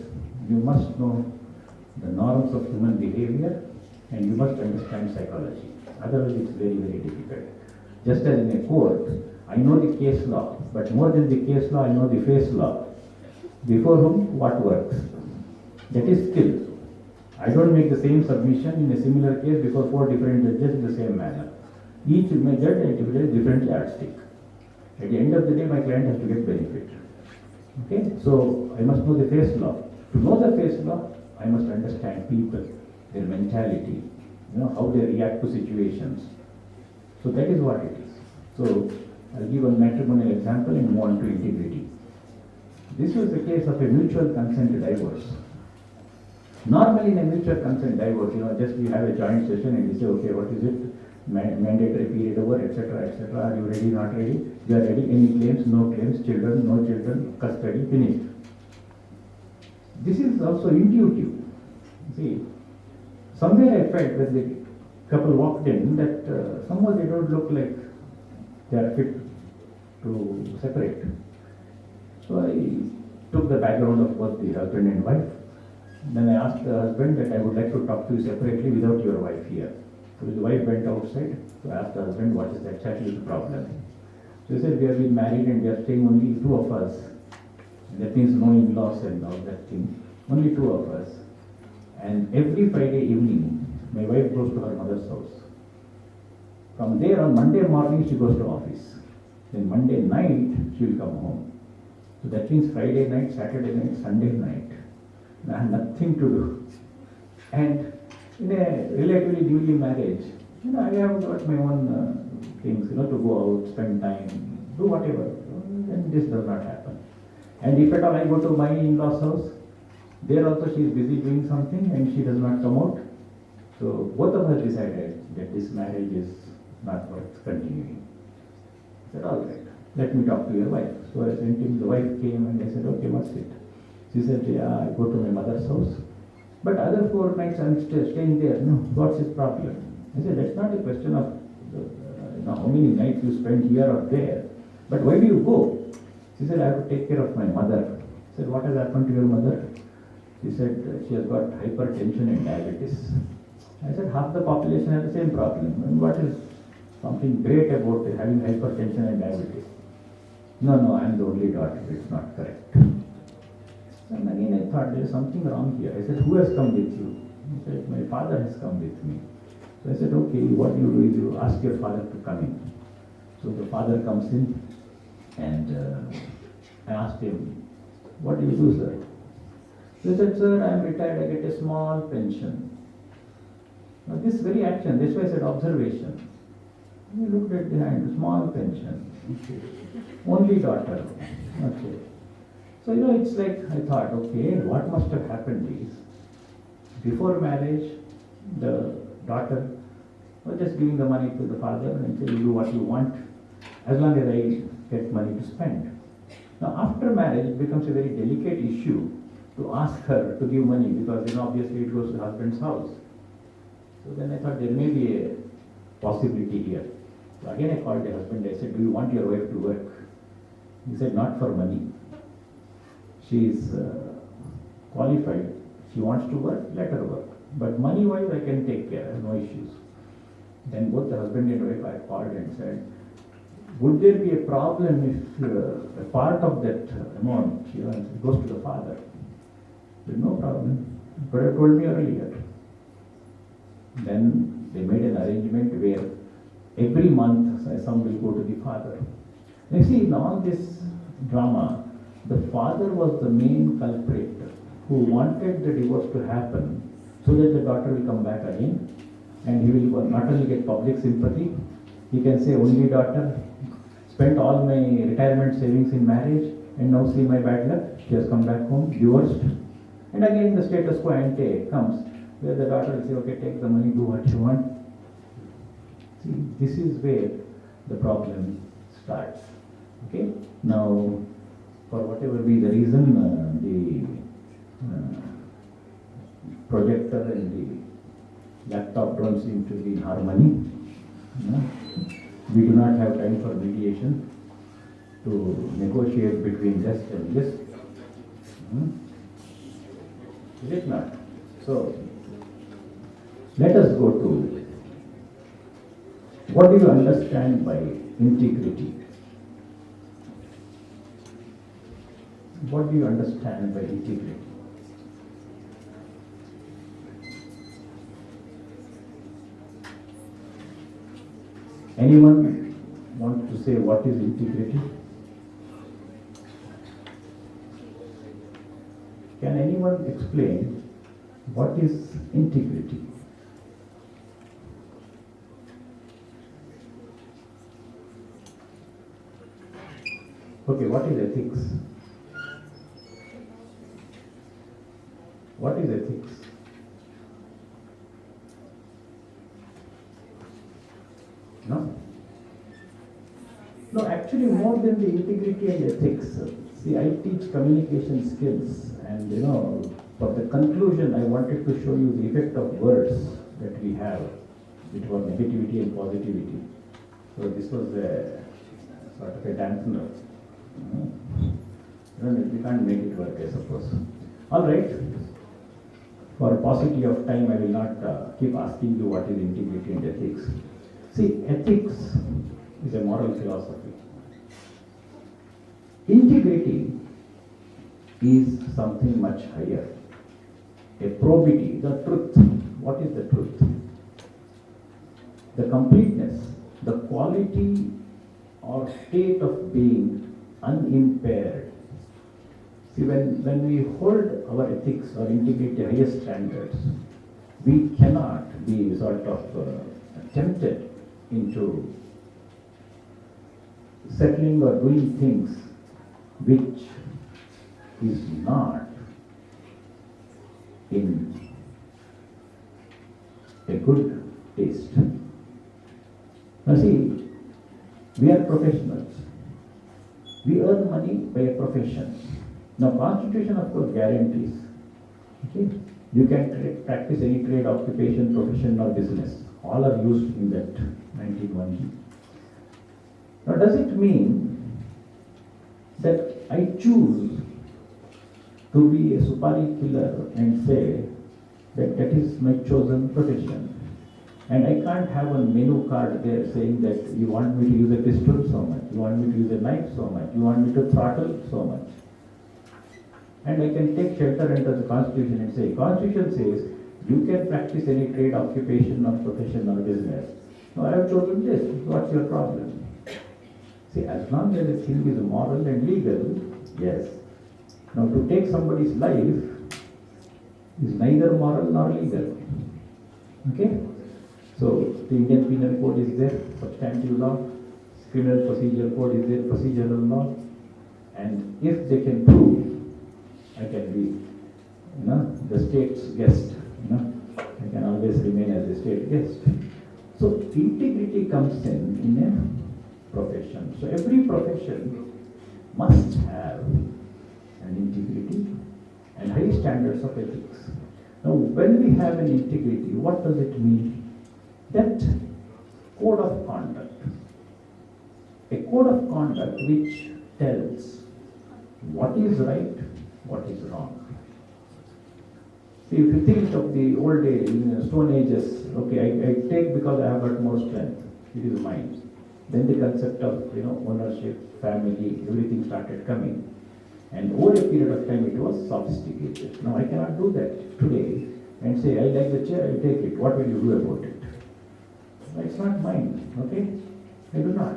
you must know the norms of human behavior and you must understand psychology. Otherwise it's very, very difficult. Just as in a court, I know the case law, but more than the case law, I know the face law. Before whom, what works? That is skill. I don't make the same submission in a similar case before 4 different judges in the same manner. Each may judge a different yardstick. At the end of the day, my client has to get benefit. Okay? So, I must know the face law. To know the face law, I must understand people. their mentality, how they react to situations. So that is what it is. So I'll give a matrimonial example and move on to integrity. This was the case of a mutual consent divorce. Normally in a mutual consent divorce, just we have a joint session and we say, okay, what is it? Mandatory period over, etc., etc. Are you ready, not ready? You are ready. Any claims, no claims, children, no children, custody, finished. This is also intuitive. See, somewhere I felt when the couple walked in that somehow they don't look like they are fit to separate. So I took the background of both the husband and wife. Then I asked the husband that I would like to talk to you separately without your wife here. So the wife went outside. So I asked the husband what is exactly the problem. So he said we have been married and we are staying only two of us. And that means no in-laws and all that thing. Only two of us. And every Friday evening, my wife goes to her mother's house. From there on Monday morning she goes to office. Then Monday night she will come home. So that means Friday night, Saturday night, Sunday night. I have nothing to do. And in a relatively newly marriage, I have got my own things, to go out, spend time, do whatever. And this does not happen. And if at all I go to my in-laws' house, there also she is busy doing something and she does not come out. So both of us decided that this marriage is not worth continuing. I said, all right, let me talk to your wife. So I sent him, the wife came and I said, okay, what's it? She said, yeah, I go to my mother's house. But other 4 nights I'm staying there. No, what's his problem? I said, that's not a question of how many nights you spend here or there. But why do you go? She said, I have to take care of my mother. I said, what has happened to your mother? She said, she has got hypertension and diabetes. I said, half the population has the same problem. And what is something great about having hypertension and diabetes? No, I'm the only daughter. It's not correct. And again I thought there is something wrong here. I said, who has come with you? He said, my father has come with me. So I said, okay, what you do is you ask your father to come in. So the father comes in and I asked him, what do you do, sir? So he said, sir, I am retired, I get a small pension. Now this very action, that's why I said observation. He looked at the hand, small pension. Only daughter. Okay. So it's like I thought, okay, what must have happened is, before marriage, the daughter was just giving the money to the father and say, you do what you want, as long as I get money to spend. Now after marriage, it becomes a very delicate issue to ask her to give money because obviously it goes to the husband's house. So then I thought there may be a possibility here. So again I called the husband, I said, do you want your wife to work? He said, not for money. She is qualified, she wants to work, let her work. But money-wise I can take care, no issues. Then both the husband and wife I called and said, would there be a problem if a part of that amount goes to the father? He said, no problem, you could have told me earlier. Then they made an arrangement where every month some will go to the father. You see, in all this drama, the father was the main culprit who wanted the divorce to happen so that the daughter will come back again and he will not only get public sympathy, he can say, only daughter, spent all my retirement savings in marriage and now see my bad luck, she has come back home, divorced. And again the status quo ante comes where the daughter will say, okay, take the money, do what you want. See, this is where the problem starts. Okay, now for whatever be the reason, the projector and the laptop don't seem to be in harmony. We do not have time for mediation to negotiate between this and this. Is it not? So, let us go to what do you understand by integrity? What do you understand by integrity? Anyone want to say what is integrity? Can anyone explain What is integrity? Okay, what is ethics? What is ethics? No? No, actually more than the integrity and ethics. See, I teach communication skills and for the conclusion I wanted to show you the effect of words that we have between negativity and positivity. So this was a sort of a dampener. We can't make it work, I suppose. All right. For paucity of time, I will not keep asking you what is integrity and ethics. See, ethics is a moral philosophy. Integrity is something much higher. A probity, the truth. What is the truth? The completeness, the quality or state of being unimpaired. See, when we hold our ethics or integrity to highest standards, we cannot be sort of tempted into settling or doing things which is not in a good taste. Now see, we are professionals. We earn money by a profession. Now Constitution of course guarantees, okay, you can practice any trade, occupation, profession or business. All are used in that 19(1)(g). Now does it mean that I choose to be a supari killer and say that that is my chosen profession? And I can't have a menu card there saying that you want me to use a pistol so much, you want me to use a knife so much, you want me to throttle so much. And I can take shelter under the Constitution and say, Constitution says you can practice any trade, occupation or profession or business. No, I have chosen this. What's your problem? See, as long as a thing is moral and legal, yes. Now to take somebody's life is neither moral nor legal. Okay? So the Indian Penal Code is there, substantive law, Criminal Procedure Code is there, procedural law, and if they can prove, I can be, the state's guest. I can always remain as a state guest. So integrity comes in a profession. So every profession must have an integrity and high standards of ethics. Now, when we have an integrity, what does it mean? That code of conduct. A code of conduct which tells what is right, what is wrong. See, if you think of the old days, Stone Ages, okay, I take because I have got more strength, it is mine. Then the concept of ownership, family, everything started coming. And over a period of time it was sophisticated. Now I cannot do that today and say, I like the chair, I take it. What will you do about it? It's not mine, okay? I do not.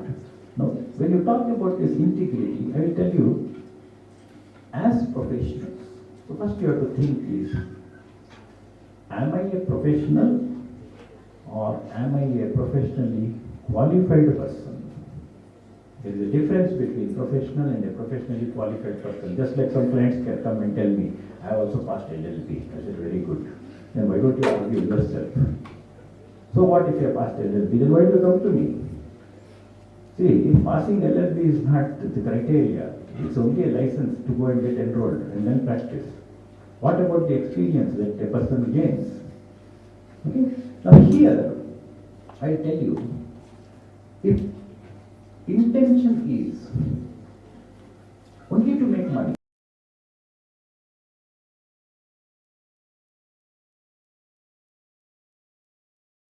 Now, when you talk about this integrity, I will tell you, as professionals, so first you have to think is, am I a professional or am I a professionally qualified person? There is a difference between professional and a professionally qualified person. Just like some clients can come and tell me, I have also passed LLB. I said, very good. Then why don't you argue yourself? So what if you have passed LLB? Then why do you come to me? See, if passing LLB is not the criteria, it's only a license to go and get enrolled and then practice. What about the experience that a person gains? Okay? Now here, I tell you, if intention is